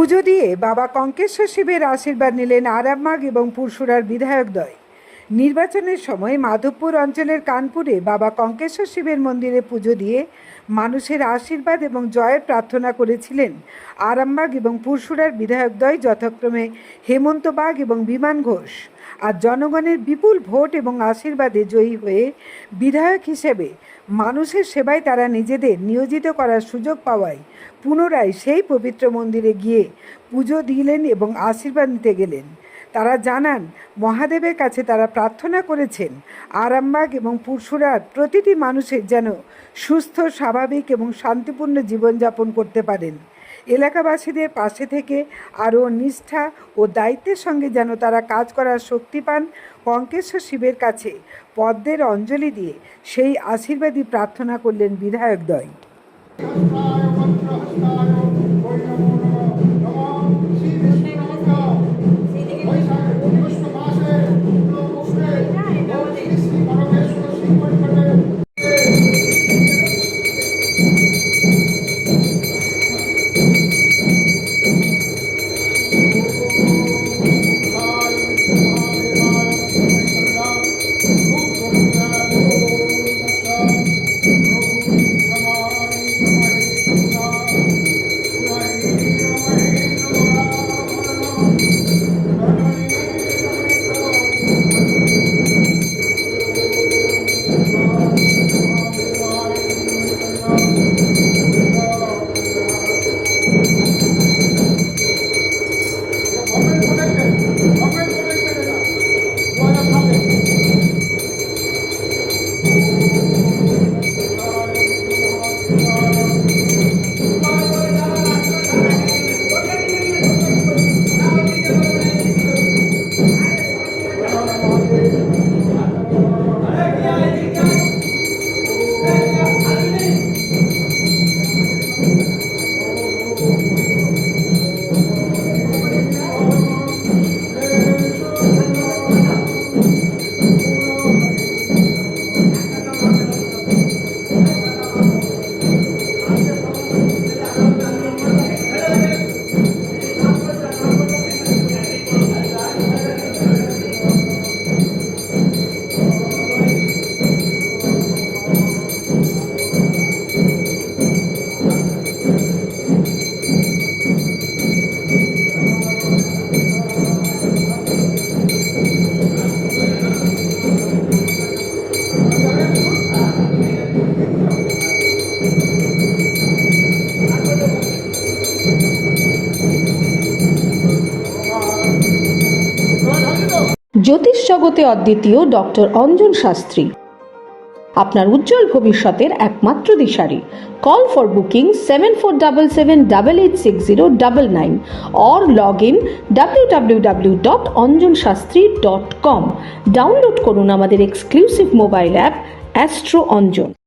পুজো দিয়ে বাবা কঙ্কেশ্বর শিবের আশীর্বাদ নিলেন আরামবাগ এবং পুরসুরার বিধায়কদ্বয়। নির্বাচনের সময় মাধবপুর অঞ্চলের কানপুরে বাবা কঙ্কেশ্বর শিবের মন্দিরে পুজো দিয়ে মানুষের আশীর্বাদ এবং জয়ের প্রার্থনা করেছিলেন আরামবাগ এবং পুরসুরার বিধায়কদ্বয় যথাক্রমে হেমন্ত বাগ এবং বিমান ঘোষ। আর জনগণের বিপুল ভোট এবং আশীর্বাদে জয়ী হয়ে বিধায়ক হিসেবে মানুষের সেবায় তারা নিজেদের নিয়োজিত করার সুযোগ পাওয়ায় পুনরায় সেই পবিত্র মন্দিরে গিয়ে পুজো দিলেন এবং আশীর্বাদ নিতে গেলেন। তারা জানান, মহাদেবের কাছে তারা প্রার্থনা করেছেন আরামবাগ এবং পুরসুরার প্রতিটি মানুষের যেন সুস্থ, স্বাভাবিক এবং শান্তিপূর্ণ জীবনযাপন করতে পারেন। এলাকাবাসীদের পাশে থেকে আরও নিষ্ঠা ও দায়িত্বের সঙ্গে যেন তারা কাজ করার শক্তি পান। কঙ্কেশ্বর শিবের কাছে পদ্মের অঞ্জলি দিয়ে সেই আশীর্বাদী প্রার্থনা করলেন বিধায়কদ্বয়। জ্যোতিষ জগতে অদ্বিতীয় ডক্টর অঞ্জন শাস্ত্রী, আপনার উজ্জ্বল ভবিষ্যতের একমাত্র দিশারি। Call for booking 7477886099 or log in www.anjanshastri.com। Download করুন আমাদের exclusive mobile app astro Anjan.